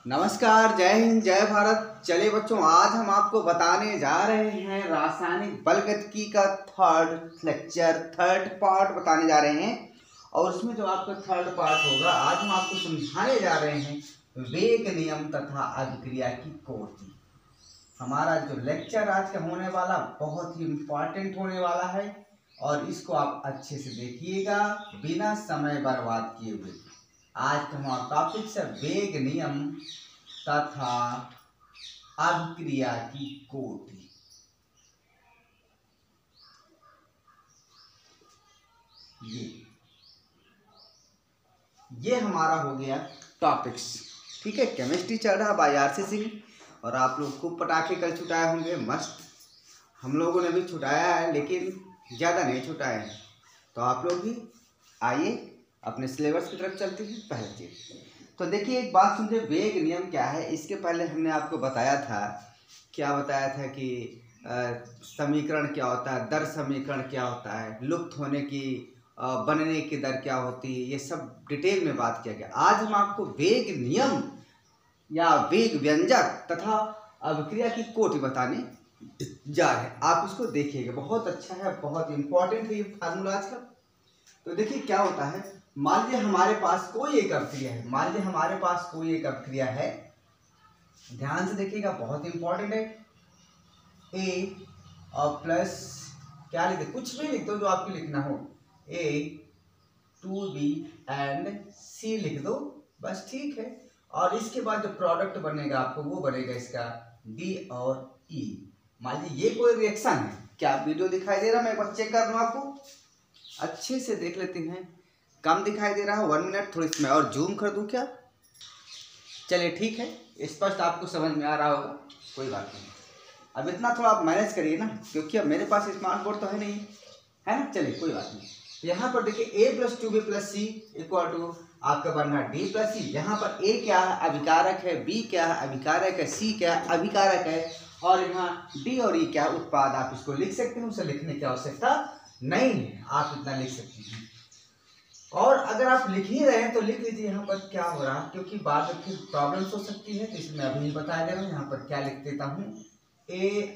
नमस्कार, जय हिंद, जय भारत। चलिए बच्चों, आज हम आपको बताने जा रहे हैं रासायनिक बलगतिकी का थर्ड लेक्चर, थर्ड पार्ट बताने जा रहे हैं। और उसमें जो आपका थर्ड पार्ट होगा, आज हम आपको समझाने जा रहे हैं वेग नियम तथा अभिक्रिया की कोटि। हमारा जो लेक्चर आज का होने वाला बहुत ही इम्पोर्टेंट होने वाला है और इसको आप अच्छे से देखिएगा बिना समय बर्बाद किए हुए। आज का हमारा टॉपिक है वेग नियम तथा अभिक्रिया की कोटि। ये हमारा हो गया टॉपिक्स। ठीक है, केमिस्ट्री चल रहा बाय आरसी सिंह और आप लोग खूब पटाखे कल छुटाए होंगे, मस्त। हम लोगों ने भी छुटाया है लेकिन ज़्यादा नहीं छुटाए हैं। तो आप लोग भी आइए अपने सिलेबस की तरफ चलते हैं। पहले चीज तो देखिए, एक बात समझे, वेग नियम क्या है। इसके पहले हमने आपको बताया था, क्या बताया था कि समीकरण क्या होता है, दर समीकरण क्या होता है, लुप्त होने की बनने की दर क्या होती है, ये सब डिटेल में बात किया गया। आज हम आपको वेग नियम या वेग व्यंजक तथा अभिक्रिया की कोटि बताने जा रहे हैं। आप इसको देखिएगा, बहुत अच्छा है, बहुत इंपॉर्टेंट है ये फार्मूला आज का। तो देखिए क्या होता है, मान लीजिए हमारे पास कोई एक अभिक्रिया है, मान लीजिए हमारे पास कोई एक अभिक्रिया है, ध्यान से देखिएगा, बहुत इंपॉर्टेंट है। ए और प्लस क्या लिख दे, कुछ भी लिख दो जो आपको लिखना हो, A2B एंड C लिख दो, बस ठीक है। और इसके बाद जो प्रोडक्ट बनेगा आपको वो बनेगा इसका D और E। मान लीजिए ये कोई रिएक्शन है, क्या वीडियो दिखाई दे रहा है? मैं एक बार चेक कर दूं, आपको अच्छे से देख लेते हैं। कम दिखाई दे रहा है, 1 मिनट, थोड़ी इसमें और जूम कर दूं क्या? चलिए ठीक है, स्पष्ट आपको समझ में आ रहा होगा, कोई बात नहीं। अब इतना थोड़ा आप मैनेज करिए ना, क्योंकि अब मेरे पास स्मार्ट बोर्ड तो है नहीं, है ना। चलिए कोई बात नहीं। यहाँ पर देखिए A + 2B + C equal to आपका बनना D + C। यहाँ पर A क्या है, अभिकारक है, B क्या है, अभिकारक है, C क्या है, अभिकारक है, और यहाँ D और E क्या है, उत्पाद। आप इसको लिख सकते हैं, उसे लिखने की आवश्यकता नहीं है, आप इतना लिख सकते हैं। और अगर आप लिख ही रहे हैं तो लिख लीजिए यहाँ पर क्या हो रहा है, क्योंकि बाद में फिर प्रॉब्लम्स हो सकती है, तो इसमें अभी बताया जा रहा है। यहाँ पर क्या लिख देता हूँ, A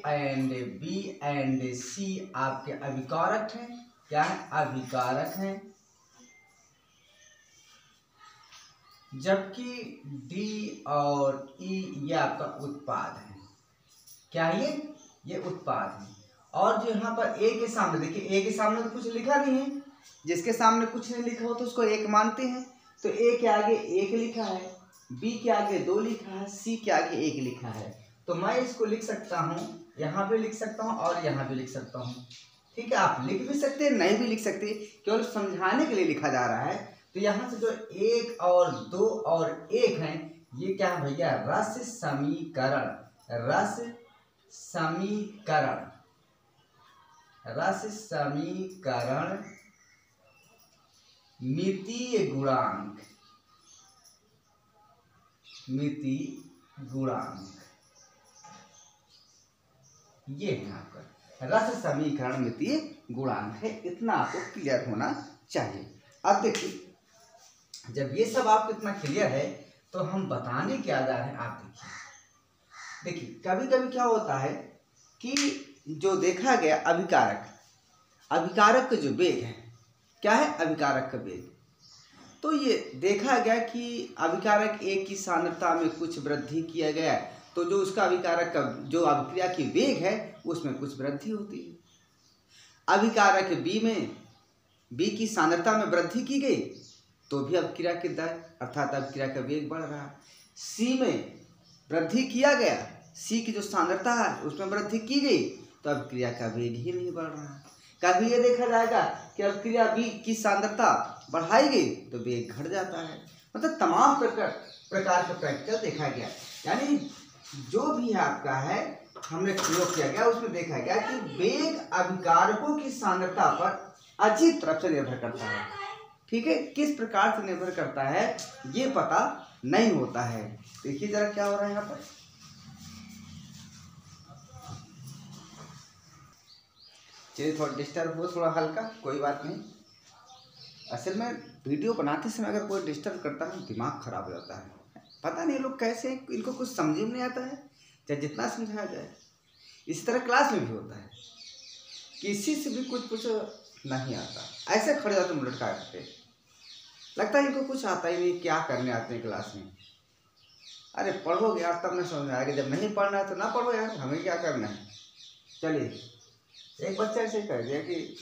and B and C आपके अभिकारक हैं। क्या है? अभिकारक हैं, जबकि D और E ये आपका उत्पाद है। क्या है ये उत्पाद है। और जो यहाँ पर A के सामने देखिए, A के सामने तो कुछ लिखा नहीं है, जिसके सामने कुछ नहीं लिखा हो तो उसको एक मानते हैं। तो A के आगे 1 लिखा है, B के आगे 2 लिखा है, C के आगे 1 लिखा है। तो मैं इसको लिख सकता हूँ, यहाँ पे लिख सकता हूँ और यहाँ पे लिख सकता हूँ। ठीक है, आप लिख भी सकते हैं, नहीं भी लिख सकते, केवल समझाने के लिए लिखा जा रहा है। तो यहाँ से जो 1 और 2 और 1 है, ये क्या है भैया, रस समीकरण। रस समीकरण, रस समीकरण मितीय गुणांक, मितीय गुणांक, ये है आपका रस समीकरण मितीय गुणांक है। इतना आपको क्लियर होना चाहिए। अब देखिए, जब ये सब आपको इतना क्लियर है तो हम बताने क्या जा रहे हैं, आप देखिए कभी कभी क्या होता है कि जो देखा गया अभिकारक, अभिकारक का जो वेग है, क्या है, अभिकारक का वेग, तो ये देखा गया कि अभिकारक A की सांद्रता में कुछ वृद्धि किया गया, तो जो उसका अभिकारक का जो अभिक्रिया की वेग है उसमें कुछ वृद्धि होती है। अभिकारक B में B की सांद्रता में वृद्धि की गई तो भी अभिक्रिया की दर अर्थात अभिक्रिया का वेग बढ़ रहा है। C में वृद्धि किया गया, C की जो सांद्रता है उसमें वृद्धि की गई तो अभिक्रिया का वेग ही नहीं बढ़ रहा है। कभी ये देखा जाएगा कि अभिक्रिया B की सांद्रता बढ़ाई गई तो वेग घट जाता है। मतलब तमाम प्रकार का प्रैक्टिकल देखा गया, यानी जो भी आपका है हमने प्रयोग किया गया उसमें देखा गया कि वेग अभिकारकों की सांद्रता पर अच्छी तरफ से निर्भर करता है। ठीक है, किस प्रकार से निर्भर करता है ये पता नहीं होता है। देखिए जरा क्या हो रहा है यहाँ पर, चलिए थोड़ा डिस्टर्ब हो, थोड़ा हल्का, कोई बात नहीं। असल में वीडियो बनाते समय अगर कोई डिस्टर्ब करता है दिमाग खराब हो जाता है, पता नहीं लोग कैसे, इनको कुछ समझ में नहीं आता है, चाहे जितना समझाया जाए। इसी तरह क्लास में भी होता है, किसी से भी कुछ पूछो नहीं आता, ऐसे खड़े जाते मुंह लटका करके, लगता है इनको कुछ आता ही नहीं, क्या करने आते हैं क्लास में। अरे पढ़ोगे यार तब ना समझ में आएगा, जब नहीं पढ़ना है तो ना पढ़ो यार, हमें क्या करना है। चलिए एक बच्चा ऐसे कह दिया कि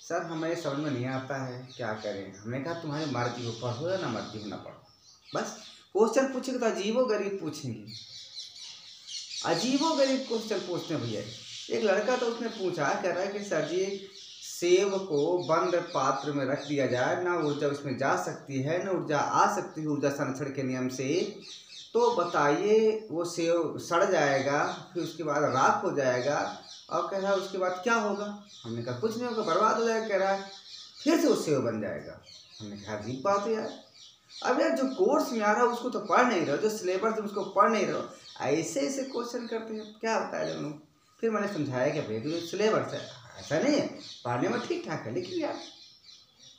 सर हमें समझ में नहीं आता है, क्या करें। हमने कहा तुम्हारी मर्जी हो, पढ़ो या ना मर्जी हो ना पढ़ो, बस क्वेश्चन पूछेंगे तो अजीबो गरीब पूछेंगे, अजीबो गरीब क्वेश्चन पूछते हैं भैया। एक लड़का तो उसने पूछा, कह रहा है कि सर जी सेब को बंद पात्र में रख दिया जाए, ना ऊर्जा उसमें जा सकती है ना ऊर्जा आ सकती है ऊर्जा संरक्षण के नियम से, तो बताइए वो सेब सड़ जाएगा, फिर उसके बाद राख हो जाएगा, और कह रहा है उसके बाद क्या होगा। हमने कहा कुछ नहीं होगा, बर्बाद हो जाएगा। कह रहा है फिर से वो सेब बन जाएगा। हमने कहा अजीब बात है यार, अब यार जो कोर्स में आ रहा है उसको तो पढ़ नहीं रहो, जो सिलेबस है उसको पढ़ नहीं रहो, ऐसे ऐसे क्वेश्चन करते हैं, क्या बताया जाए उन्होंने। फिर मैंने समझाया कि भाई जो सिलेबस है ऐसा नहीं है, पढ़ने में ठीक ठाक है, लेकिन यार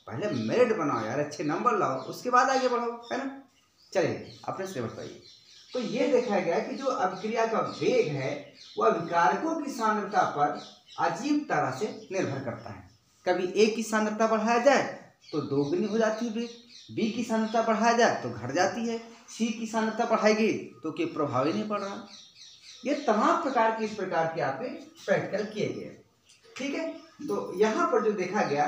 पहले मेरिट बनाओ यार, अच्छे नंबर लाओ, उसके बाद आगे बढ़ो, है ना। चलिए अपने सिलेबस पर आइए। तो ये देखा गया कि जो अभिक्रिया का वेग है वह अभिकारकों की सांद्रता पर अजीब तरह से निर्भर करता है। कभी ए की सांद्रता बढ़ाया जाए तो दोगुनी हो जाती है वेग, बी की सांद्रता बढ़ाया जाए तो घट जाती है, सी की सांद्रता बढ़ाएगी तो कोई प्रभाव ही नहीं पड़ रहा। ये तमाम प्रकार के इस प्रकार के आपके प्रैक्टिकल किए गए, ठीक है। तो यहाँ पर जो देखा गया,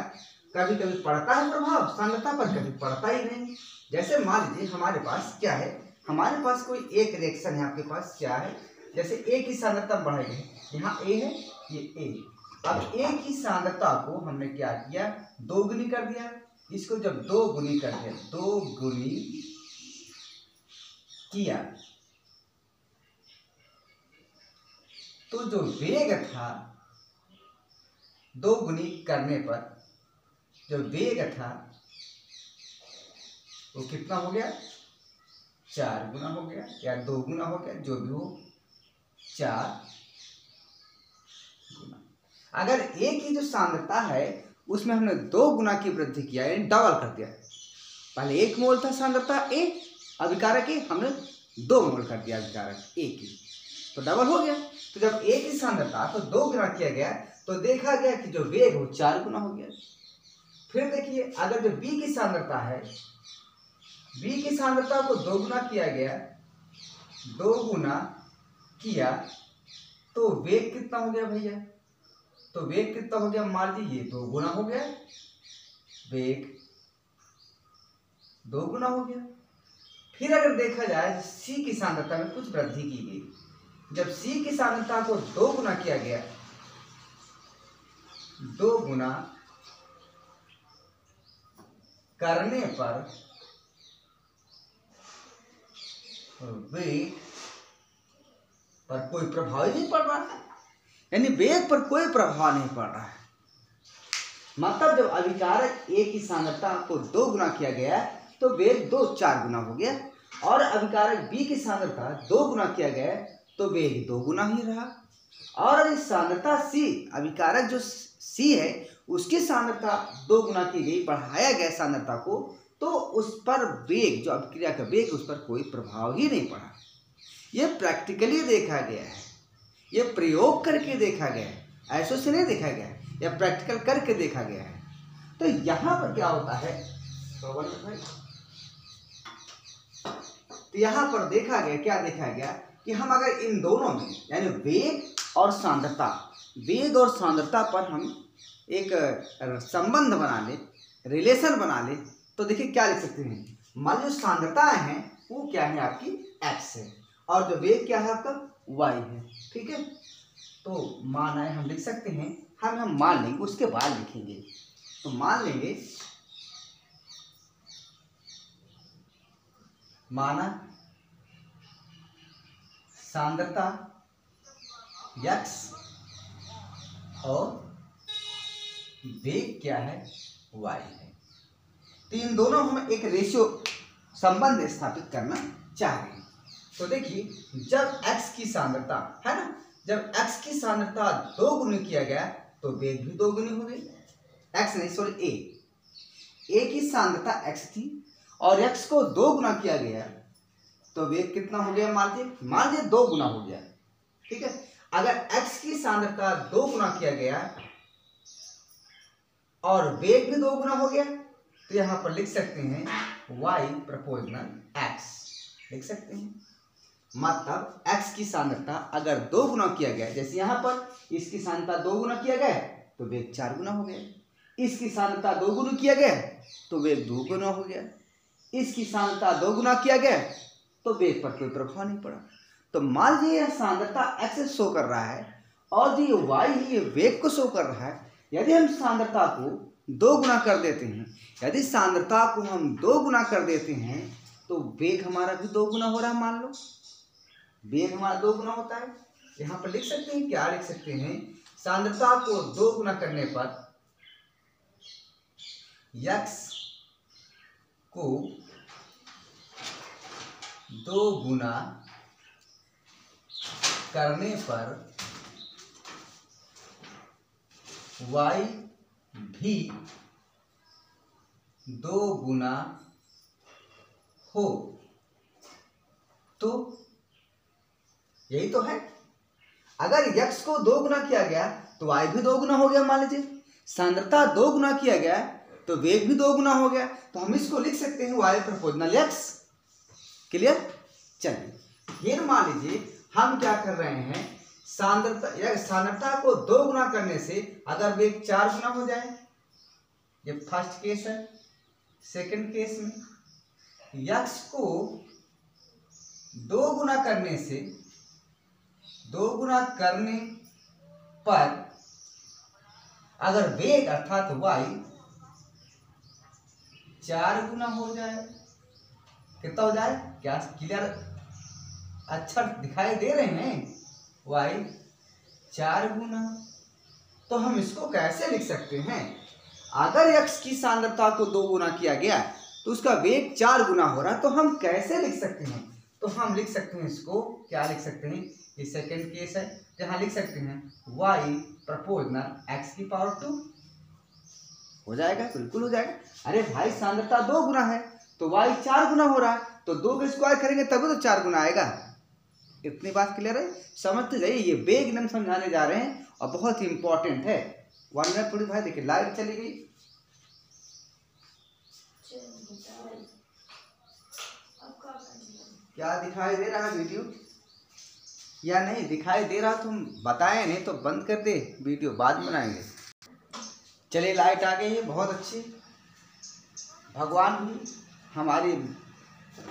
कभी कभी पड़ता है प्रभाव सांद्रता पर, कभी पड़ता ही नहीं। जैसे मान लीजिए हमारे पास क्या है, हमारे पास कोई एक रिएक्शन है, आपके पास क्या है, जैसे ए की सांद्रता बढ़ाई, यहाँ ए है, ये ए। अब ए की सांद्रता को हमने क्या किया, दोगुनी कर दिया। इसको जब दोगुनी कर दिया, दोगुनी किया, तो जो वेग था दोगुनी करने पर जो वेग था वो कितना हो गया, 4 गुना हो गया या 2 गुना हो गया, जो भी हो 4 गुना। अगर ए की जो सांद्रता है उसमें हमने 2 गुना की वृद्धि किया, यानी डबल कर दिया। पहले 1 मोल था सांद्रता ए, अभिकारक ए, हमने 2 मोल कर दिया अभिकारक ए की, तो डबल हो गया। तो जब ए की सांद्रता को 2 गुना किया गया तो देखा गया कि जो वेग वो 4 गुना हो गया। फिर देखिए अगर जो बी की सांद्रता है, बी की सांद्रता को 2 गुना किया गया, 2 गुना किया तो वेग कितना हो गया भैया, तो वेग कितना हो गया, मान लीजिए ये 2 गुना हो गया, वेग 2 गुना हो गया। फिर अगर देखा जाए सी की सांद्रता में कुछ वृद्धि की गई, जब सी की सांद्रता को 2 गुना किया गया, 2 गुना करने पर वेग पर कोई प्रभाव ही नहीं पड़ रहा है, यानी वेग पर कोई प्रभाव नहीं पड़ रहा है। मतलब जब अभिकारक ए की सांद्रता को 2 गुना किया गया तो वेग 4 गुना हो गया, और अभिकारक बी की सांद्रता 2 गुना किया गया तो वेग 2 गुना ही रहा। और इस सांद्रता सी, अभिकारक जो सी है उसकी सांद्रता 2 गुना की गई, बढ़ाया गया सांद्रता को, तो उस पर वेग, जो अभिक्रिया का वेग, उस पर कोई प्रभाव ही नहीं पड़ा। ये प्रैक्टिकली देखा गया है, ये प्रयोग करके देखा गया है, ऐसे से नहीं देखा गया है, या प्रैक्टिकल करके देखा गया है। तो यहाँ पर क्या होता है, तो यहाँ पर देखा गया, क्या देखा गया कि हम अगर इन दोनों में यानी वेग और सांद्रता, वेग और सांद्रता पर हम एक संबंध बना ले, रिलेशन बना ले, तो देखिए क्या लिख सकते हैं। मान लो सांद्रताएं हैं वो क्या है आपकी x है, और जो वेग क्या है आपका y है, ठीक है। तो माना है हम लिख सकते हैं, हम मान लेंगे, उसके बाद लिखेंगे। तो मान लेंगे, माना सांद्रता x और वेग क्या है y है, तो इन दोनों हम एक रेशियो संबंध स्थापित करना चाह रहे हैं। तो देखिए जब x की सांद्रता है ना, जब x की सांद्रता 2 गुनी किया गया तो वेग भी 2 गुनी हो गई, x नहीं सॉरी ए की सांद्रता x थी और x को 2 गुना किया गया तो वेग कितना हो गया मान लीजिए 2 गुना हो गया। ठीक है, अगर x की सांद्रता 2 गुना किया गया और वेग भी 2 गुना हो गया तो यहां पर लिख सकते हैं y प्रोपोर्शनल x लिख सकते हैं। मतलब x की सांद्रता अगर 2 गुना किया गया, जैसे यहां पर इसकी सांद्रता 2 गुना किया गया तो वेग 4 गुना हो गया, इसकी सांद्रता 2 गुना किया गया तो वेग 2 गुना हो गया, इसकी सांद्रता 2 गुना किया गया तो वेग पर कोई प्रभाव नहीं पड़ा। तो मान लीजिए यह सांद्रता x शो कर रहा है और जो ये y है ये वेग को शो कर रहा है। यदि हम सांद्रता को 2 गुना कर देते हैं, यदि सांद्रता को हम 2 गुना कर देते हैं तो वेग हमारा भी 2 गुना हो रहा है। मान लो वेग हमारा 2 गुना होता है। यहाँ पर लिख सकते हैं, क्या लिख सकते हैं, सांद्रता को 2 गुना करने पर x को 2 गुना करने पर y भी 2 गुना हो। तो यही तो है, अगर x को 2 गुना किया गया तो y भी 2 गुना हो गया। मान लीजिए सांद्रता 2 गुना किया गया तो वेग भी 2 गुना हो गया, तो हम इसको लिख सकते हैं y प्रोपोर्शनल x। क्लियर? चलिए फिर मान लीजिए हम क्या कर रहे हैं, सांद्रता को 2 गुना करने से अगर वेग 4 गुना हो जाए, ये फर्स्ट केस है। सेकंड केस में x को 2 गुना करने से 2 गुना करने पर अगर वेग अर्थात y 4 गुना हो जाए, कितना हो जाए, क्या क्लियर अच्छा दिखाई दे रहे हैं, y 4 गुना। तो हम इसको कैसे लिख सकते हैं, अगर x की सांद्रता को 2 गुना किया गया तो उसका वेग 4 गुना हो रहा है, तो हम कैसे लिख सकते हैं, तो हम लिख सकते हैं इसको, क्या लिख सकते हैं, ये सेकंड केस है जहां लिख सकते हैं y प्रोपोर्शनल x की पावर 2 हो जाएगा, बिल्कुल हो जाएगा। अरे भाई सांद्रता 2 गुना है तो y 4 गुना हो रहा है, तो 2 का स्क्वायर करेंगे तभी तो 4 गुना आएगा। इतनी बात क्लियर है, समझते जाइए। ये वेग नियम समझाने जा रहे हैं और बहुत ही इंपॉर्टेंट है। 1 मिनट थोड़ी भाई, देखिए लाइट चली गई, क्या दिखाई दे रहा है वीडियो या नहीं दिखाई दे रहा, तुम बताएं, नहीं तो बंद कर दे, वीडियो बाद में बनाएंगे। चलिए लाइट आ गई है, बहुत अच्छी। भगवान भी हमारी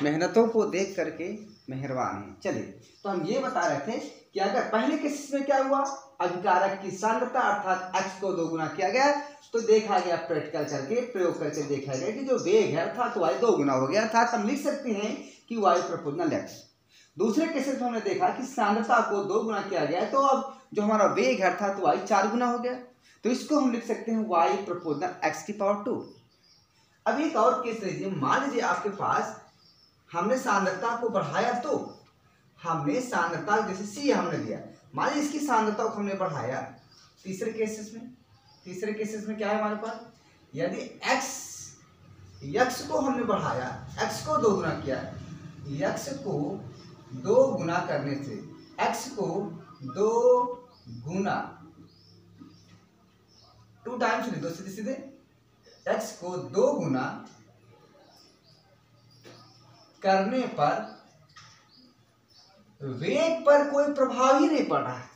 मेहनतों को देख करके मेहरबान है। चलिए तो हम ये बता रहे थे कि अगर पहले केस में क्या हुआ, अभिकारक की सांद्रता अर्थात x को 2 गुना किया गया तो देखा गया, प्रैक्टिकल करके प्रयोग करके देखा गया कि जो वेग है अर्थात y 2 गुना हो गया, अर्थात हम लिख सकते हैं कि y प्रोपोर्शनल x। दूसरे केसेस में हमने देखा कि सांद्रता को 2 गुना किया गया तो अब जो हमारा वेग है अर्थात y 4 गुना हो गया, तो इसको हम लिख सकते हैं y प्रोपोर्शनल x की पावर 2। अब एक और केस लीजिए, मान लीजिए आपके पास हमने सांद्रता को बढ़ाया, तो हमने सांद्रता जैसे C हमने लिया, मान लीजिए इसकी सांद्रता को हमने बढ़ाया। तीसरे केसेस में क्या है हमारे पास, यदि x को हमने बढ़ाया, x को 2 गुना किया, x को 2 गुना करने से x को 2 गुना 2 टाइम्स लिख दो सीधे सीधे, x को 2 गुना करने पर वेग पर कोई प्रभाव ही नहीं पड़ रहा है,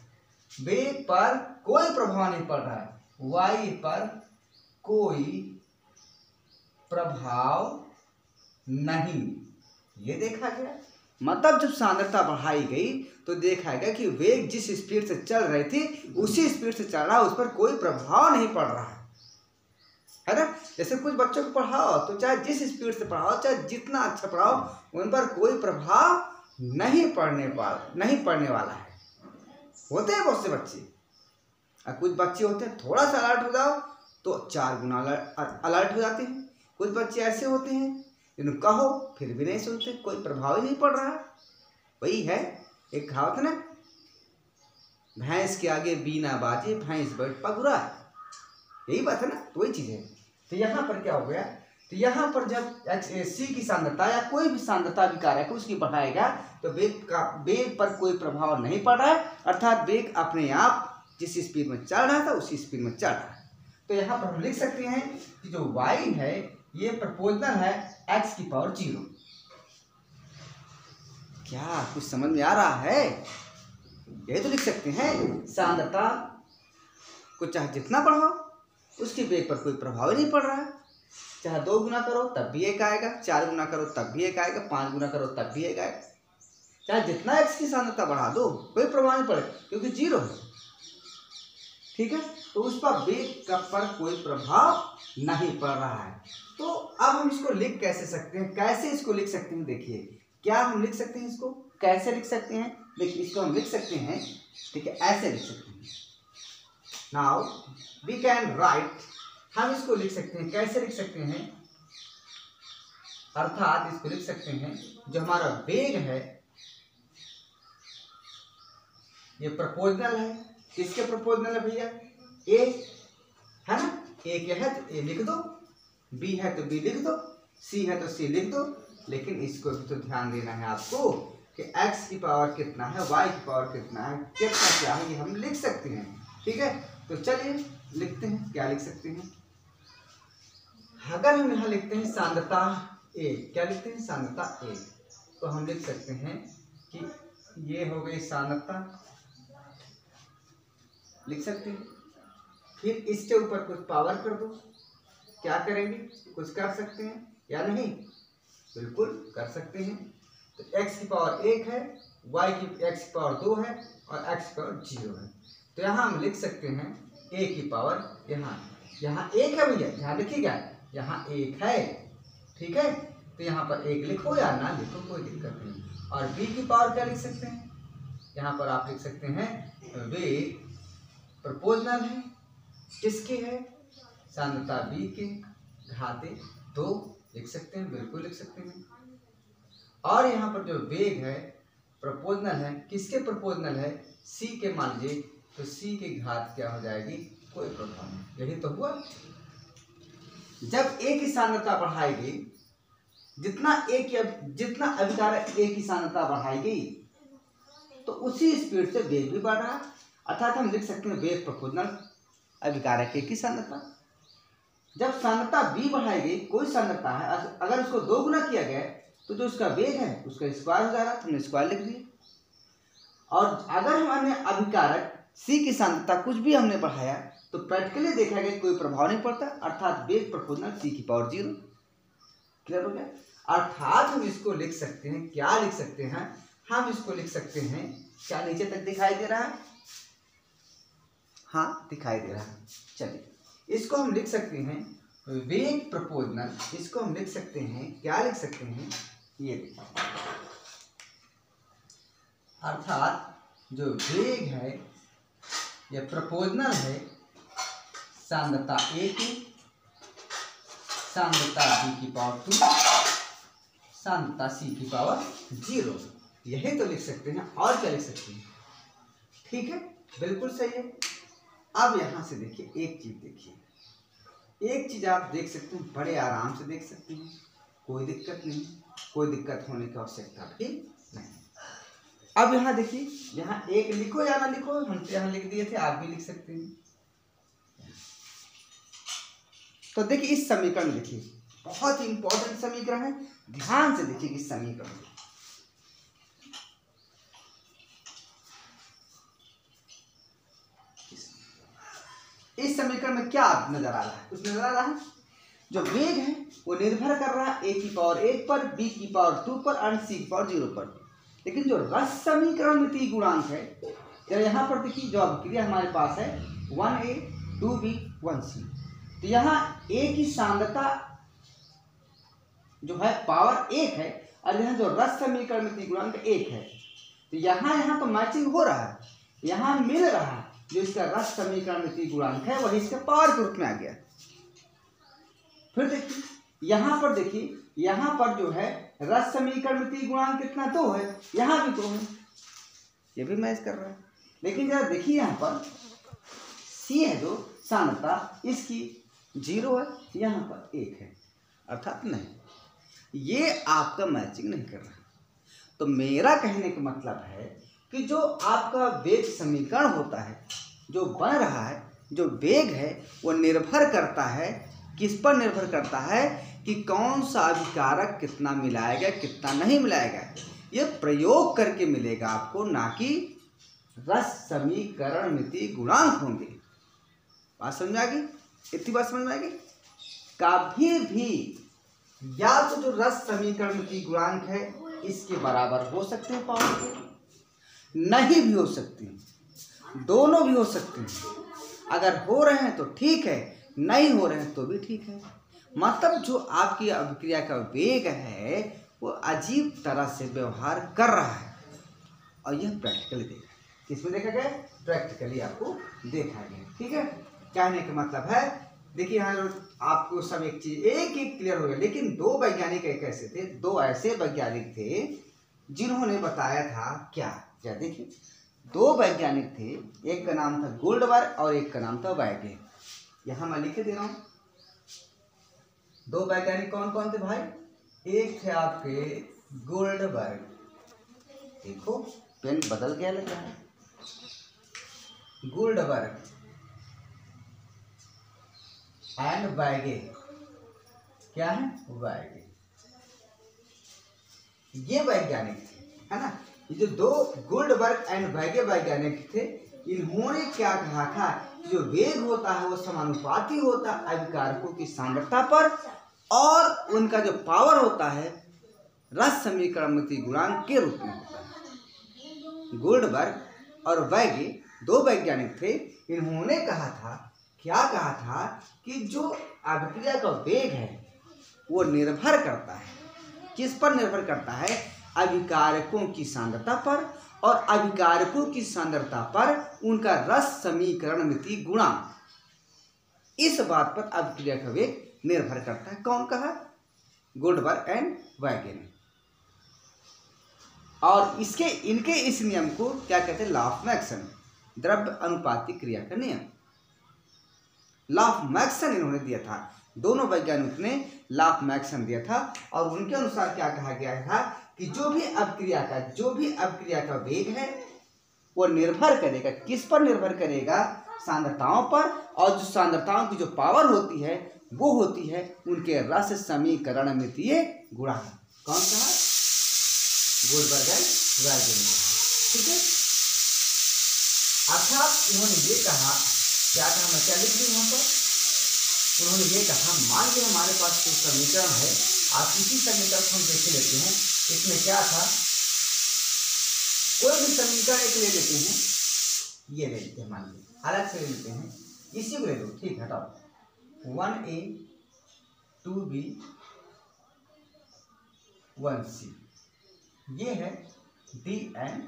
वेग पर कोई प्रभाव नहीं पड़ रहा है, y पर कोई प्रभाव नहीं, ये देखा गया। मतलब जब सांद्रता बढ़ाई गई तो देखा गया कि वेग जिस स्पीड से चल रही थी उसी स्पीड से चल रहा, उस पर कोई प्रभाव नहीं पड़ रहा है ना। जैसे कुछ बच्चों को पढ़ाओ तो चाहे जिस स्पीड से पढ़ाओ, चाहे जितना अच्छा पढ़ाओ, उन पर कोई प्रभाव नहीं पड़ने वाला है। होते हैं बहुत से बच्चे, और कुछ बच्चे होते हैं थोड़ा सा अलर्ट हो जाओ तो 4 गुना अलर्ट हो जाते हैं। कुछ बच्चे ऐसे होते हैं जिन्हें कहो फिर भी नहीं सुनते, कोई प्रभाव ही नहीं पड़ रहा। वही है एक कहावत ना, भैंस के आगे बीना बाजे भैंस बैठ पगुरा, यही बात है ना, तो वही चीज़ है। तो यहाँ पर क्या हो गया, तो यहाँ पर जब सी की सांद्रता या कोई भी सांद्रता अभिकारक है उसकी बढ़ाएगा तो वेग पर कोई प्रभाव नहीं पड़ रहा है, अर्थात वेग अपने आप जिस स्पीड में चल रहा था उसी स्पीड में चल रहा है। तो यहाँ पर हम लिख सकते हैं कि जो y है ये प्रोपोर्शनल है x की पावर 0। क्या कुछ समझ में आ रहा है? यही तो लिख सकते हैं, सांद्रता को चाहे जितना बढ़ाओ उसके वेग पर कोई प्रभाव नहीं पड़ रहा है। चाहे 2 गुना करो तब भी एक आएगा, 4 गुना करो तब भी एक आएगा, 5 गुना करो तब भी एक आएगा। चाहे जितना x की सांद्रता बढ़ा दो कोई प्रभाव नहीं पड़ेगा क्योंकि 0 है। ठीक है, तो उस पर वेग पर कोई प्रभाव नहीं पड़ रहा है। तो अब हम इसको लिख कैसे सकते हैं, कैसे इसको लिख सकते हैं? देखिए क्या हम लिख सकते हैं, इसको कैसे लिख सकते हैं? देखिए इसको हम लिख सकते हैं, ठीक है, ऐसे लिख सकते हैं। नाउ वी कैन राइट, हम इसको लिख सकते हैं, कैसे लिख सकते हैं? अर्थात इसको लिख सकते हैं जो हमारा वेग है ये प्रोपोर्शनल है, किसके प्रोपोर्शनल है भैया? ए है ना, ए क्या है तो ए लिख दो, बी है तो बी लिख दो, सी है तो सी लिख दो। लेकिन इसको भी तो ध्यान देना है आपको कि x की पावर कितना है, y की पावर कितना है, कितना क्या है, ये हम लिख सकते हैं। ठीक है, तो चलिए लिखते हैं, क्या लिख सकते हैं? अगर हम यहाँ लिखते हैं सांद्रता A, क्या लिखते हैं? सांद्रता A, तो हम लिख सकते हैं कि ये हो गई सांद्रता, लिख सकते हैं। फिर इसके ऊपर कुछ पावर कर दो, क्या करेंगे? कुछ कर सकते हैं या नहीं? बिल्कुल कर सकते हैं। तो x की पावर 1 है, y की x की पावर 2 है और x की पावर 0 है। तो यहाँ हम लिख सकते हैं a की पावर, यहाँ 1 है भैया, यहाँ लिखिएगा, यहाँ 1 है। ठीक है, तो यहाँ पर 1 लिखो या ना लिखो कोई दिक्कत नहीं। और b की पावर क्या लिख सकते हैं? यहाँ पर आप लिख सकते हैं वेग प्रोपोर्शनल है, किसके है? सांद्रता b के घाते 2 लिख सकते हैं, बिल्कुल लिख सकते हैं। और यहाँ पर जो वेग है प्रोपोर्शनल है, किसके प्रोपोर्शनल है? c के मान लीजिए, तो c की घात क्या हो जाएगी? कोई प्रभाव नहीं। यही तो हुआ, जब a की सांद्रता बढ़ाएगी, जितना अभिकारक a की सांद्रता बढ़ाएगी तो उसी स्पीड से वेग भी बढ़ रहा है, अर्थात हम लिख सकते हैं वेग प्रोपोर्शनल अभिकारक a की सांद्रता। जब सांद्रता b बढ़ाएगी, कोई सांद्रता है, अगर उसको 2 गुना किया गया तो जो उसका वेग है उसका स्क्वायर हो जाएगा, हमने स्क्वायर लिख दिया। और अगर हमने अभिकारक c की सांद्रता कुछ भी हमने बढ़ाया तो प्रैक्टिकली देखा गया कोई प्रभाव नहीं पड़ता, अर्थात वेग प्रोपोर्शनल c की पावर 0। क्लियर हो गया? अर्थात हम इसको लिख सकते हैं, क्या लिख सकते हैं? हम इसको लिख सकते हैं, क्या नीचे तक दिखाई दे रहा है? हाँ दिखाई दे रहा है। चलिए इसको हम लिख सकते हैं वेग प्रोपोर्शनल, इसको हम लिख सकते हैं, क्या लिख सकते हैं? ये अर्थात जो वेग है यह प्रोपोर्शनल है सांद्रता A की, सांद्रता B की पावर 2, सांद्रता C की पावर 0। यही तो लिख सकते हैं, और क्या लिख सकते हैं? ठीक है, बिल्कुल सही है। अब यहाँ से देखिए एक चीज, देखिए एक चीज आप देख सकते हैं, बड़े आराम से देख सकते हैं, कोई दिक्कत नहीं, कोई दिक्कत होने की आवश्यकता भी नहीं। अब यहाँ देखिए, यहाँ 1 लिखो या ना लिखो, हम तो यहाँ लिख दिए थे, आप भी लिख सकते हैं। तो देखिए इस समीकरण में देखिए, बहुत ही इंपॉर्टेंट समीकरण है, ध्यान से देखिए इस समीकरण। इस समीकरण में क्या नजर आ रहा है? कुछ नजर आ रहा है, जो वेग है वो निर्भर कर रहा है a की पावर 1 पर, b की पावर 2 पर और c की पावर 0 पर। लेकिन जो रस समीकरण गुणांक है, जब यहाँ पर देखिए जो अभिक्रिया हमारे पास है 1a 2b 1c, तो यहाँ a की सांद्रता जो है पावर 1 है और यहाँ जो रस समीकरण गुणांक 1 है, तो यहाँ तो मैचिंग हो रहा है, यहाँ मिल रहा है। जो इसका रस समीकरण गुणांक है वही इसके पावर के रूप में आ गया। फिर देखिए यहाँ पर, देखिए यहाँ पर जो है रस समीकरण गुणांक कितना? 2 है, यहाँ भी 2 है, ये भी मैच कर रहा है। लेकिन जरा देखिए यहाँ पर C है जो सांद्रता, इसकी 0 है, यहाँ पर 1 है। अर्थात नहीं, ये आपका मैचिंग नहीं कर रहा। तो मेरा कहने का मतलब है कि जो आपका वेग समीकरण होता है, जो बन रहा है, जो वेग है, वो निर्भर करता है, किस पर निर्भर करता है कि कौन सा अभिकारक कितना मिलाएगा, कितना नहीं मिलाएगा। ये प्रयोग करके मिलेगा आपको, ना कि रस समीकरण मिति गुणांक होंगे। बात समझ आ गई? इतनी बात समझ में आएगी? कभी भी या तो जो रस समीकरण मिति गुणांक है इसके बराबर हो सकते हैं पावर के, नहीं भी हो सकते हैं, दोनों भी हो सकते हैं। अगर हो रहे हैं तो ठीक है, नहीं हो रहे हैं तो भी ठीक है। मतलब जो आपकी अभिक्रिया का वेग है वो अजीब तरह से व्यवहार कर रहा है, और यह प्रैक्टिकली देखा। किसमें देखा गया? प्रैक्टिकली आपको देखा गया। ठीक है, कहने का मतलब है, देखिए यहाँ आपको सब एक चीज एक एक क्लियर हो गया। लेकिन दो वैज्ञानिक एक ऐसे थे, दो ऐसे वैज्ञानिक थे जिन्होंने बताया था क्या, क्या देखिए, दो वैज्ञानिक थे, एक का नाम था गोल्डबर्ग और एक का नाम था वैगे। यहाँ मैं लिखे दे रहा हूँ। दो वैज्ञानिक कौन कौन थे भाई? एक थे आपके गोल्डबर्ग, देखो पेन बदल गया लगा है, गोल्डबर्ग एंड वैगे। क्या है? वैगे। ये वैज्ञानिक थे, है ना। ये जो दो गोल्डबर्ग एंड वैगे वैज्ञानिक थे, इन्होंने क्या कहा था, जो वेग होता है वो समानुपाती होता है अभिकारकों की सांद्रता पर, और उनका जो पावर होता है रस समीकरण मिति गुणांक के रूप में होता है। गोल्डबर्ग और वैगे दो वैज्ञानिक थे, इन्होंने कहा था, क्या कहा था कि जो अभिक्रिया का वेग है वो निर्भर करता है, किस पर निर्भर करता है? अभिकारकों की सांद्रता पर, और अभिकारकों की सांद्रता पर उनका रस समीकरण मिति गुणांक, इस बात पर अभिक्रिया का वेग निर्भर करता है। कौन कहा? गोल्डबर्ग एंड वैगे ने। और इसके इनके इस नियम को क्या कहते हैं? लॉ ऑफ मैक्सन, द्रव्य अनुपाती क्रिया का नियम। लॉ ऑफ मैक्सन इन्होंने दिया था, दोनों वैज्ञानिक ने लॉ ऑफ मैक्सन दिया था, और उनके अनुसार क्या कहा गया था कि जो भी अभिक्रिया का वेग है वो निर्भर करेगा, किस पर निर्भर करेगा? सांद्रताओं पर, और जो सांद्रताओं की जो पावर होती है वो होती है उनके रस समीकरण मितीय गुणांक। कौन कहा? गोल्डबर्ग एंड वैगे ने कहा। ठीक है, अर्थात इन्होंने ये कहा, क्या कहा, मैं क्या लिख दूँ यहाँ पर? उन्होंने ये कहा, मान के हमारे पास जो समीकरण है, आप इसी समीकरण को हम देख लेते हैं। इसमें क्या था, कोई भी समीकरण एक ले लेते हैं, ये ले लेते हैं, मान लीजिए अलग से ले लेते हैं, इसी को ले लो, ठीक, हटाओ। 1a 2b 1c, ये है d एंड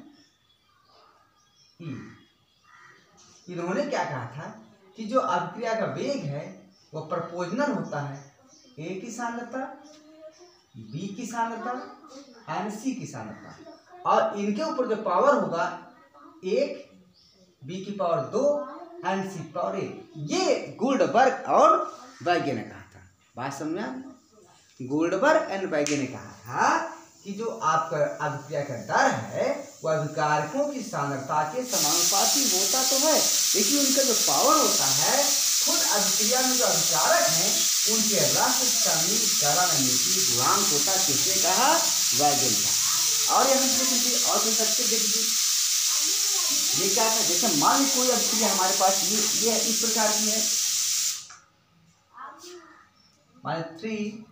e। इन्होंने क्या कहा था कि जो अभिक्रिया का वेग है वो प्रोपोर्शनल होता है a की सांद्रता, b की सांद्रता एंड c की सांद्रता, और इनके ऊपर जो पावर होगा 1, b की पावर 2 एंड c की पावर 1। ये गोल्डबर्ग और वैगे ने कहा था। बात समझ में? गोल्डबर्ग एंड वैगे ने कहा था कि जो आपका अभिक्रिया का दर है वह अभिकारकों की सांद्रता के समानुपाती होता तो है, लेकिन उनका जो पावर होता है, खुद अभिक्रिया में जो अभिकारक हैं उनके रस समीकरण मिति गुणांक होता। किसने कहा? वैगे ने कहा। और यहाँ से देखिए, और कोई सबसे देखिए, ये क्या था, जैसे मान कोई अभिक्रिया हमारे पास ये है, इस प्रकार की है, मान 3,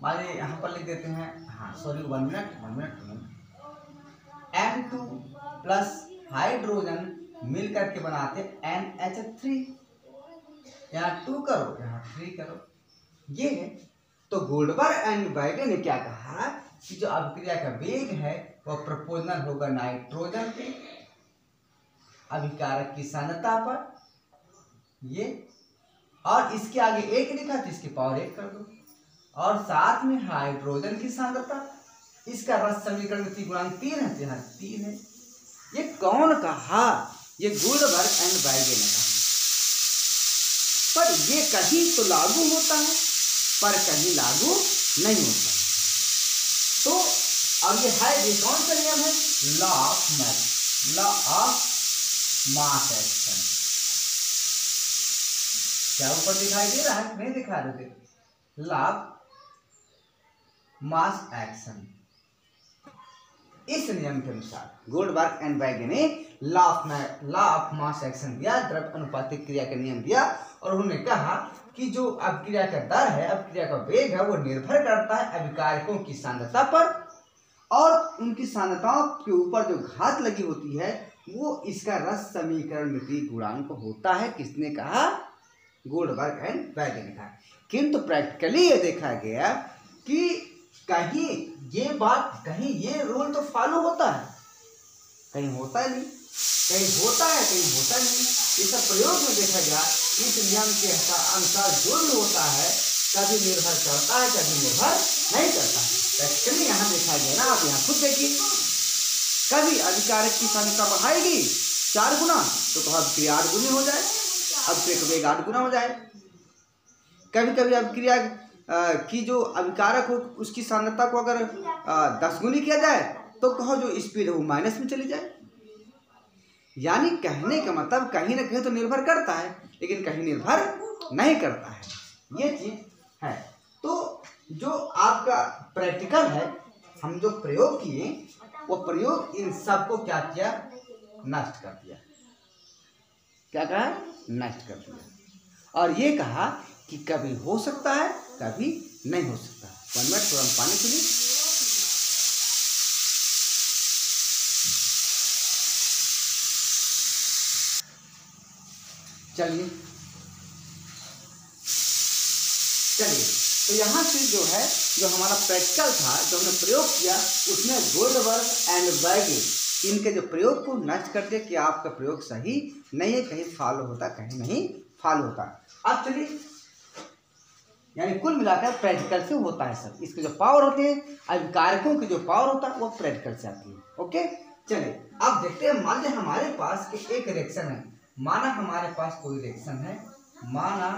मान यहाँ पर लिख देते हैं, हाँ sorry 1 minute, N2 plus hydrogen मिल करके बनाते NH3, यहाँ 2 करो, यहाँ 3 करो, ये है। तो गोल्डबर्ग एंड वैगे ने क्या कहा कि जो अभिक्रिया का वेग है वह प्रोपोर्शनल होगा नाइट्रोजन के अभिकारक की सांद्रता पर, ये, और इसके आगे 1 लिखा तो इसकी पावर 1 कर दो, और साथ में हाइड्रोजन की सांद्रता, इसका रस समीकरण मिति गुणांक 3 है, यहाँ 3 है। ये कौन कहा? ये गोल्डबर्ग एंड वैगे ने कहा। पर ये कहीं तो लागू होता है, पर कहीं लागू नहीं होता। तो अब ये कौन सा नियम है? Law of mass action. क्या ऊपर दिखाई दे रहा है? नहीं दिखा रहे थे। Law of mass action. इस नियम के अनुसार गोल्डबर्ग एंड बैगे ने लॉ ऑफ मास एक्शन दिया, द्रव्य अनुपातिक क्रिया का नियम दिया, और उन्होंने कहा कि जो अभिक्रिया का दर है, अभिक्रिया का वेग है, वो निर्भर करता है अभिकारकों की सांद्रता पर, और उनकी सांद्रताओं के ऊपर जो घात लगी होती है वो इसका रस समीकरणमिति गुणांक होता है। किसने कहा? गोल्डबर्ग एंड बैगे ने कहा। किंतु प्रैक्टिकली ये देखा गया कि कहीं ये रूल तो फॉलो होता है, कहीं होता है नहीं, कहीं होता है कहीं होता नहीं। ये सब प्रयोग में देखा गया इस नियम के अनुसार जो भी होता है कभी निर्भर करता है, कभी निर्भर नहीं करता है। प्रैक्टिकली यहाँ देखा गया ना, आप यहाँ खुद देखिए, कभी अभिकारक की सांद्रता बढ़ाएगी 4 गुना तो अभिक्रिया 8 गुनी हो जाए, अभिक्रिया का वेग 8 गुना हो जाए। कभी कभी अभिक्रिया की जो अभिकारक हो उसकी सांद्रता को अगर 10 गुनी किया जाए तो कहो जो स्पीड है वो माइनस में चली जाए। यानी कहने का मतलब कहीं ना कहीं तो निर्भर करता है, लेकिन कहीं निर्भर नहीं करता है, ये चीज है। तो जो आपका प्रैक्टिकल है, हम जो प्रयोग किए वो प्रयोग इन सब को क्या किया? नष्ट कर दिया। क्या कहा? नष्ट कर दिया। और ये कहा कि कभी हो सकता है कभी नहीं हो सकता। 1 मिनट थोड़ा पानी पी लीजिए। चलिए तो यहाँ से जो है जो हमारा प्रैक्टिकल था, जो हमने प्रयोग किया, उसमें गोल्डबर्ग एंड बैगे इनके जो प्रयोग को नष्ट कर दिया कि आपका प्रयोग सही नहीं है, कहीं फॉलो होता कहीं नहीं फॉलो होता। अब चलिए, यानी कुल मिलाकर प्रैक्टिकल से होता है सब। इसके जो पावर होते हैं, अभिकारकों की जो पावर होता है वो प्रैक्टिकल से आती है। ओके, चलिए अब देखते हैं। मान लीजिए हमारे पास एक रिएक्शन है, माना हमारे पास कोई रिएक्शन है, माना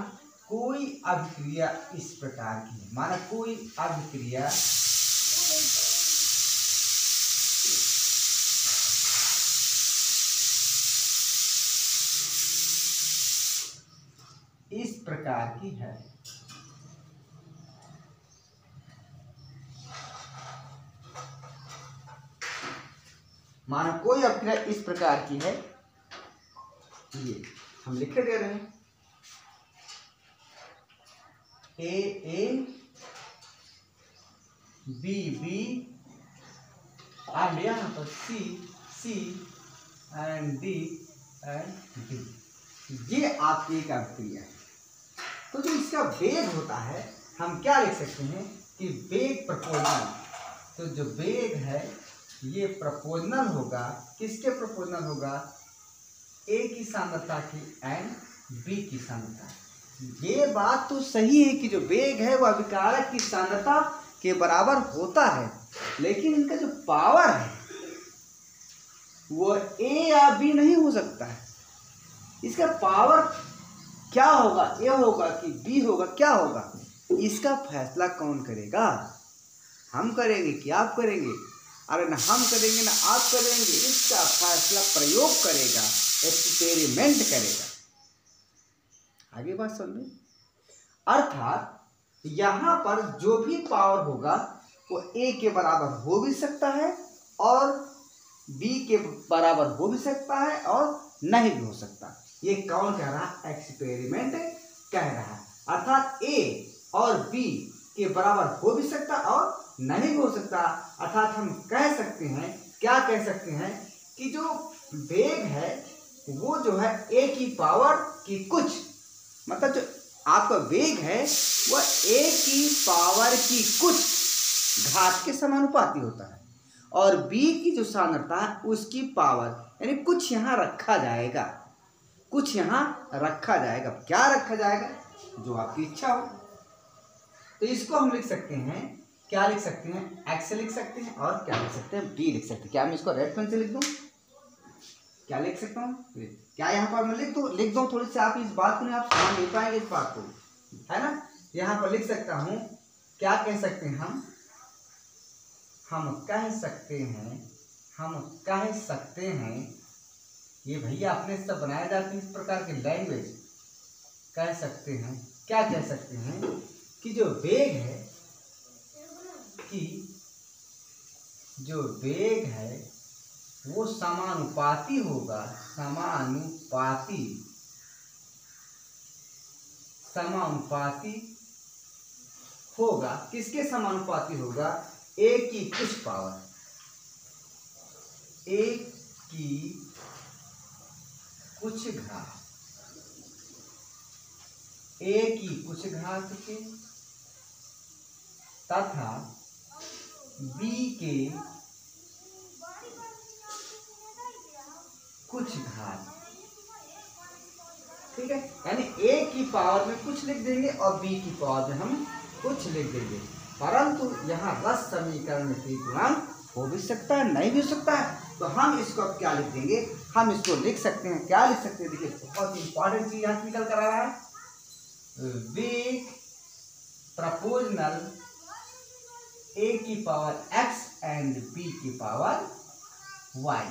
कोई अभिक्रिया इस प्रकार की है, माना कोई अभिक्रिया इस प्रकार की है। माना कोई अभिक्रिया इस प्रकार की है, ये हम लिख दे रहे हैं A B एंड यहाँ पर C and D and D, ये आपकी एक अभिक्रिया है। तो जो इसका वेग होता है हम क्या लिख सकते हैं कि वेग प्रोपोर्शनल। तो जो वेग है ये प्रोपोर्शनल होगा, किसके प्रोपोर्शनल होगा? A की सांद्रता की एंड B की सांद्रता। ये बात तो सही है कि जो वेग है वो अभिकारक की सांद्रता के बराबर होता है, लेकिन इनका जो पावर है वो A या B नहीं हो सकता है। इसका पावर क्या होगा? A होगा कि B होगा, क्या होगा? इसका फैसला कौन करेगा? हम करेंगे कि आप करेंगे? अरे ना हम करेंगे ना आप करेंगे, इसका फैसला प्रयोग करेगा, एक्सपेरिमेंट करेगा। आगे बात समझ। अर्थात यहाँ पर जो भी पावर होगा वो A के बराबर हो भी सकता है और B के बराबर हो भी सकता है और नहीं भी हो सकता। ये कौन कह रहा है? एक्सपेरिमेंट कह रहा है। अर्थात A और B के बराबर हो भी सकता और नहीं भी हो सकता। अर्थात हम कह सकते हैं, क्या कह सकते हैं कि जो वेग है वो जो है A की पावर की कुछ, मतलब जो आपका वेग है वह A की पावर की कुछ घात के समानुपाती होता है, और B की जो सांद्रता है उसकी पावर, यानी कुछ यहाँ रखा जाएगा, कुछ यहाँ रखा जाएगा। क्या रखा जाएगा? जो आपकी इच्छा हो। तो इसको हम लिख सकते हैं, क्या लिख सकते हैं? एक्स लिख सकते हैं और क्या लिख सकते हैं? डी लिख सकते हैं। क्या मैं इसको रेड पेन से लिख दूं? क्या लिख सकता हूँ? क्या यहाँ पर मैं लिख दूँ? थोड़ी सी आप इस बात को नहीं आप समझ नहीं पाएंगे इस बात को, है ना? यहाँ पर लिख सकता हूँ, क्या कह सकते हैं हम कह सकते हैं, ये भैया अपने से बनाए जाते हैं इस प्रकार की लैंग्वेज। कह सकते हैं, क्या कह सकते हैं कि जो वेग है वो समानुपाती होगा, समानुपाती होगा। किसके समानुपाती होगा? ए की कुछ पावर, ए की कुछ घात, ए की कुछ घात के तथा बी के कुछ घात। ठीक है, यानी ए की पावर में कुछ लिख देंगे और बी की पावर में हम कुछ लिख देंगे। परंतु यहाँ रस समीकरण में कोई गुणांक हो भी सकता है, नहीं भी हो सकता है। तो हम इसको अब क्या लिख देंगे? हम इसको लिख सकते हैं, क्या लिख सकते हैं? देखिए बहुत इंपॉर्टेंट चीज यहाँ निकल कर आ रहा है, वेग प्रपोजनल ए की पावर x एंड b की पावर y।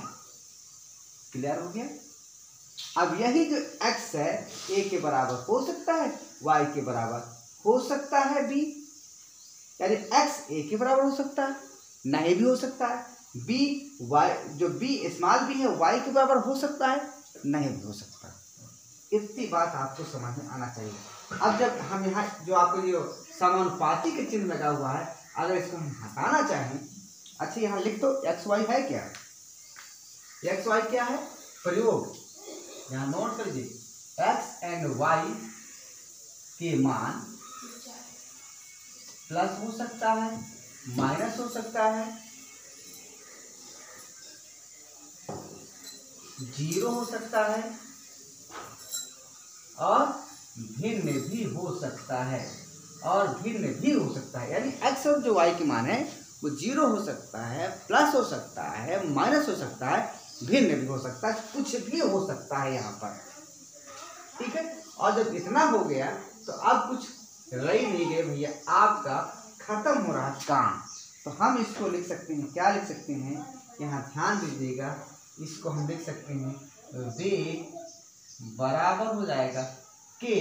क्लियर हो गया? अब यही जो x है a के बराबर हो सकता है, y के बराबर हो सकता है b, यानी x a के बराबर हो सकता है, नहीं भी हो सकता है। b y, जो b स्मॉल b है y के बराबर हो सकता है, नहीं भी हो सकता। इतनी बात आपको समझ में आना चाहिए। अब जब हम यहाँ जो आपको जो समानुपाती के चिन्ह लगा हुआ है, अगर इसको हम हटाना चाहें, अच्छा यहाँ लिख दो एक्स वाई है क्या? एक्स वाई क्या है? प्रयोग, यहाँ नोट कर लीजिए, एक्स एंड वाई के मान प्लस हो सकता है, माइनस हो सकता है, 0 हो सकता है और भिन्न भी हो सकता है, यानी एक्स और जो वाई की मान है वो 0 हो सकता है, प्लस हो सकता है, माइनस हो सकता है, भिन्न भी हो सकता है, कुछ भी हो सकता है यहाँ पर। ठीक है, और जब इतना हो गया तो अब कुछ रह ही नहीं गए भैया, आपका खत्म हो रहा काम। तो हम इसको लिख सकते हैं, क्या लिख सकते हैं? यहाँ ध्यान दीजिएगा, इसको हम लिख सकते हैं वेग बराबर हो जाएगा के,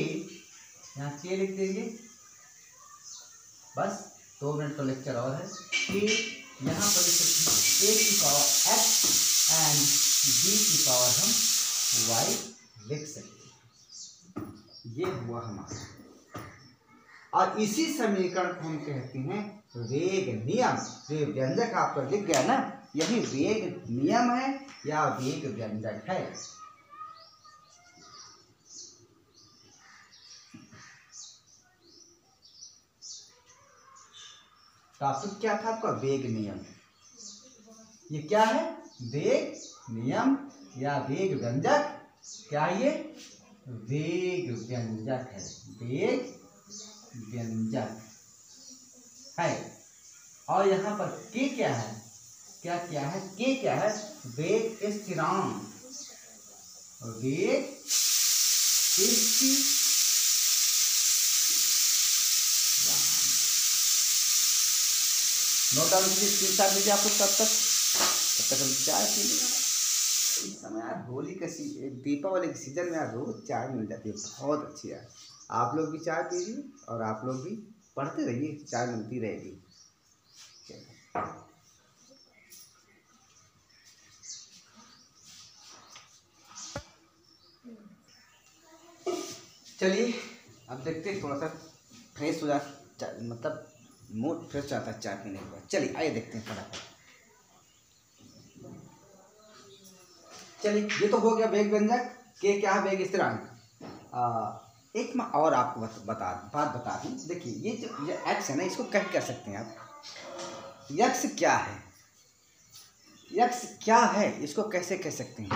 यहाँ के लिख देंगे, बस 2 मिनट का लेक्चर और है। के यहाँ पर लिख सकते हैं ए की पावर x एंड b की पावर हम y लिख सकते हैं। ये हुआ हमारा, और इसी समीकरण को हम कहते हैं वेग नियम। जो व्यंजक आपका लिख गया ना, यही वेग नियम है या वेग व्यंजक है। टॉपिक क्या था आपका? वेग नियम। ये क्या है? वेग नियम या वेग व्यंजक। क्या ये? वेग व्यंजक है, वेग व्यंजक है। और यहाँ पर के क्या है? क्या है? के क्या है? वेग स्थिरांक, वेग स्थिरांक। नोट डाउन कीजिए, स्क्रीनशॉट लीजिए आप लोग। तब तक हम चाय पी लेंगे। इस समय यार होली का दीपावली के सीजन में यार रोज चाय मिल जाती है, बहुत अच्छी है। आप लोग भी चाय पीजिए और आप लोग भी पढ़ते रहिए, चाय मिलती रहेगी। चलिए अब देखते हैं, थोड़ा सा फ्रेश हो जाता, मतलब मूड फ्रेश आता है चाय पीने के बाद। चलिए आइए देखते हैं फटाफट। चलिए ये तो हो गया वेग व्यंजक। के क्या है? वेग स्थिरांक। एक मैं और आपको बात बता दूं। देखिए ये जो ये एक्स है ना, इसको कह कर सकते हैं आप। यक्स क्या है? यक्स क्या है, इसको कैसे कह सकते हैं?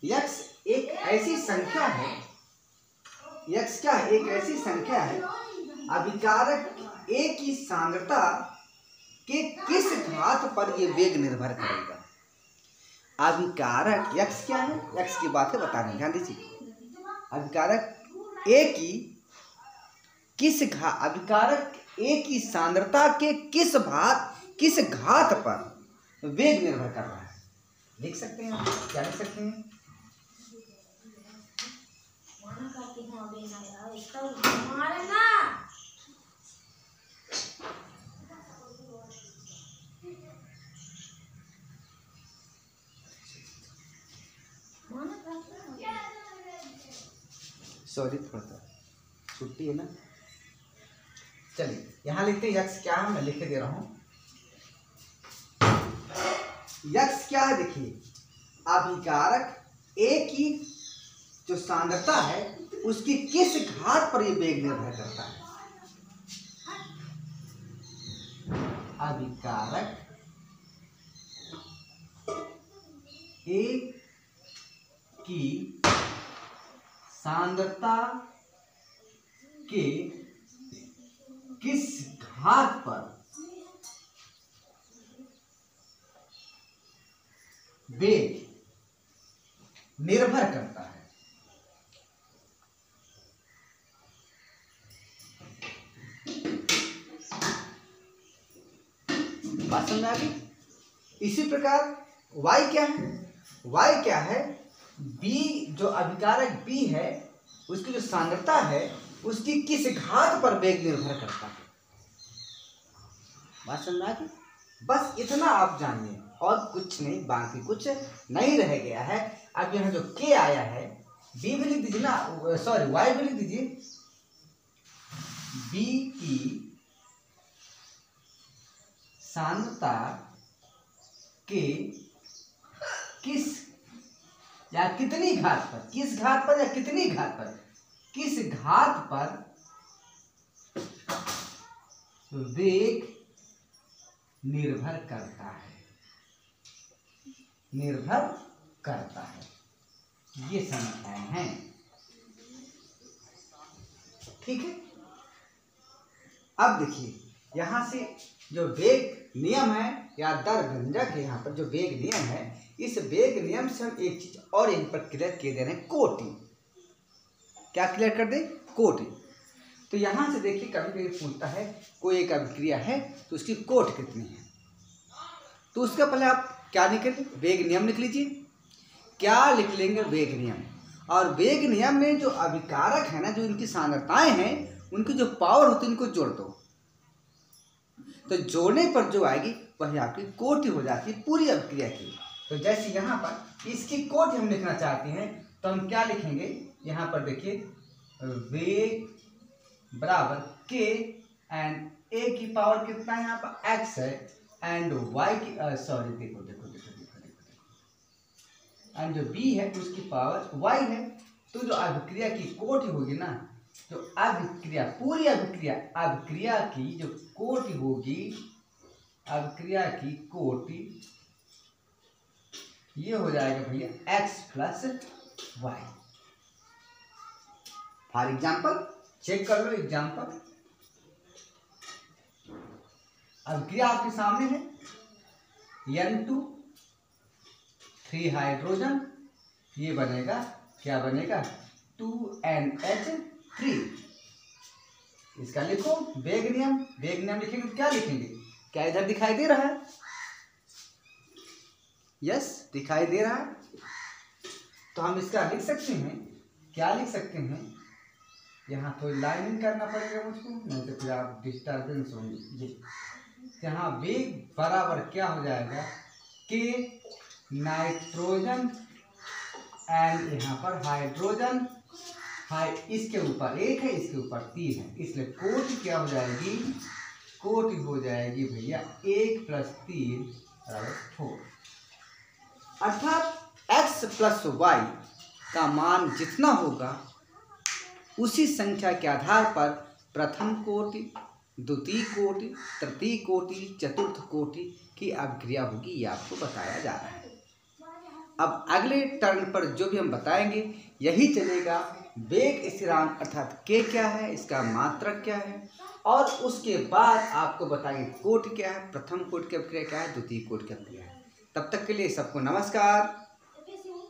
यक्स एक ऐसी संख्या है, यक्स क्या है? एक ऐसी संख्या है अभिकारक ए की सांद्रता के किस घात पर ये वेग निर्भर करेगा। अभिकारक यक्स क्या है? यक्स की बात है बता रहे हैं, ध्यान दीजिए। अभिकारक ए की अभिकारक ए की सांद्रता के किस घात पर वेग निर्भर कर रहा है। लिख सकते हैं, क्या लिख सकते हैं? सॉरी, थोड़ा सा छुट्टी है ना। चलिए यहां लिखते हैं यक्स क्या है, मैं लिख के दे रहा हूं। यक्स क्या है देखिए, अभिकारक ए की जो सांद्रता है उसकी किस घात पर यह वेग निर्भर करता है। अभिकारक ए की सांद्रता के किस घात पर वेग निर्भर करता है। बात समझ आ गई? इसी प्रकार y क्या है? y क्या है? b, जो अभिकारक b है उसकी जो सांद्रता है उसकी किस घात पर वेग निर्भर करता है। बात समझ आ गई? बस इतना आप जानिए और कुछ नहीं, बाकी कुछ नहीं रह गया है। अब यहाँ जो k आया है, b भी लिख दीजिए ना, सॉरी y भी लिख दीजिए। b की सांद्रता के किस या कितनी घात पर, किस घात पर या कितनी घात पर, किस घात पर वेग निर्भर करता है, निर्भर करता है, ये संख्याएं हैं। ठीक है। अब देखिए यहां से जो वेग नियम है या दर व्यंजक है, यहाँ पर जो वेग नियम है, इस वेग नियम से हम एक चीज और इन पर क्लियर किए दे रहे हैं, कोटि। क्या क्लियर कर दे? कोटि। तो यहां से देखिए कभी कभी पूछता है कोई एक अभिक्रिया है तो उसकी कोटि कितनी है, तो उसका पहले आप क्या निकल, वेग नियम लिख लीजिए। क्या लिख लेंगे? वेग नियम। और वेग नियम में जो अभिकारक है ना, जो इनकी सांद्रताएं हैं, उनकी जो पावर होती है, इनको जोड़ दो, तो जोड़ने पर जो आएगी वही आपकी कोटि हो जाती है पूरी अभिक्रिया की। तो जैसे यहाँ पर इसकी कोटि हम लिखना चाहते हैं तो हम क्या लिखेंगे? यहाँ पर देखिए वेग बराबर के एंड ए की पावर कितना है, यहाँ पर एक्स है, एंड वाई की सॉरी देखो देखो देखो देखो देखो एंड जो बी है उसकी पावर वाई है। तो जो अभिक्रिया की कोटि होगी ना, जो अभिक्रिया पूरी अभिक्रिया की जो कोटि होगी, अभिक्रिया की कोटि ये हो जाएगा भैया x plus y. For example check कर लो एग्जाम्पल, अभिक्रिया आपके सामने है, N2 3 हाइड्रोजन, ये बनेगा क्या बनेगा? 2NH3। इसका लिखो वेग नियम। वेग नियम लिखेंगे तो क्या लिखेंगे? क्या इधर दिखाई दे रहा है? यस, दिखाई दे रहा है। तो हम इसका लिख सकते हैं, क्या लिख सकते हैं? यहाँ थोड़ी लाइनिंग करना पड़ेगा मुझको, नहीं तो फिर आप डिस्टर्बेंस होंगे। ये यहाँ वेग बराबर क्या हो जाएगा? के नाइट्रोजन एंड यहाँ पर हाइड्रोजन, इसके ऊपर 1 है, इसके ऊपर 3 है, इसलिए कोटि क्या हो जाएगी? कोटि हो जाएगी भैया 1 + 3 = 4। अर्थात x + y का मान जितना होगा उसी संख्या के आधार पर प्रथम कोटि, द्वितीय कोटि, तृतीय कोटि, चतुर्थ कोटि की अभिक्रिया होगी, ये आपको बताया जा रहा है। अब अगले टर्न पर जो भी हम बताएंगे यही चलेगा। वेग स्थिरांक अर्थात k क्या है, इसका मात्रक क्या है, और उसके बाद आपको बताएंगे कोटि क्या है, प्रथम कोटि की अभिक्रिया क्या है, द्वितीय कोटि की अभिक्रिया है। तब तक के लिए सबको नमस्कार,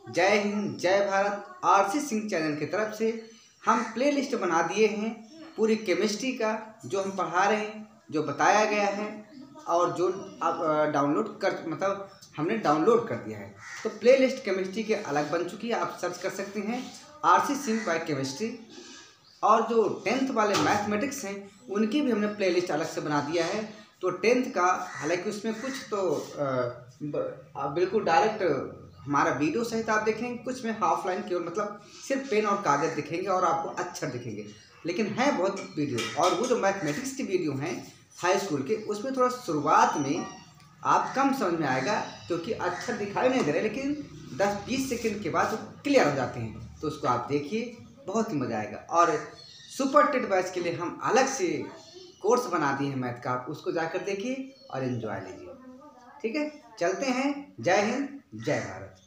जय हिंद, जय भारत। आरसी सिंह चैनल की तरफ से हम प्लेलिस्ट बना दिए हैं पूरी केमिस्ट्री का जो हम पढ़ा रहे हैं, जो बताया गया है और जो आप डाउनलोड कर मतलब हमने डाउनलोड कर दिया है। तो प्लेलिस्ट केमिस्ट्री के अलग बन चुकी है, आप सर्च कर सकते हैं RC सिंह बाय केमिस्ट्री। और जो 10th वाले मैथमेटिक्स हैं उनकी भी हमने प्लेलिस्ट अलग से बना दिया है। तो 10th का हालांकि उसमें कुछ तो बिल्कुल डायरेक्ट हमारा वीडियो सहित आप देखेंगे, कुछ में हाफ लाइन केवल मतलब सिर्फ पेन और कागज़ दिखेंगे और आपको अक्षर दिखेंगे, लेकिन है बहुत वीडियो। और वो जो मैथमेटिक्स की वीडियो हैं हाई स्कूल के, उसमें थोड़ा शुरुआत में आप कम समझ में आएगा क्योंकि अक्षर दिखाई नहीं दे रहे, लेकिन 10-20 सेकंड के बाद वो क्लियर हो जाते हैं। तो उसको आप देखिए, बहुत ही मज़ा आएगा। और सुपर टेट बैच के लिए हम अलग से कोर्स बना दिए हैं मैथ का, आप उसको जाकर देखिए और एंजॉय लीजिए। ठीक है, चलते हैं। जय हिंद, जय भारत।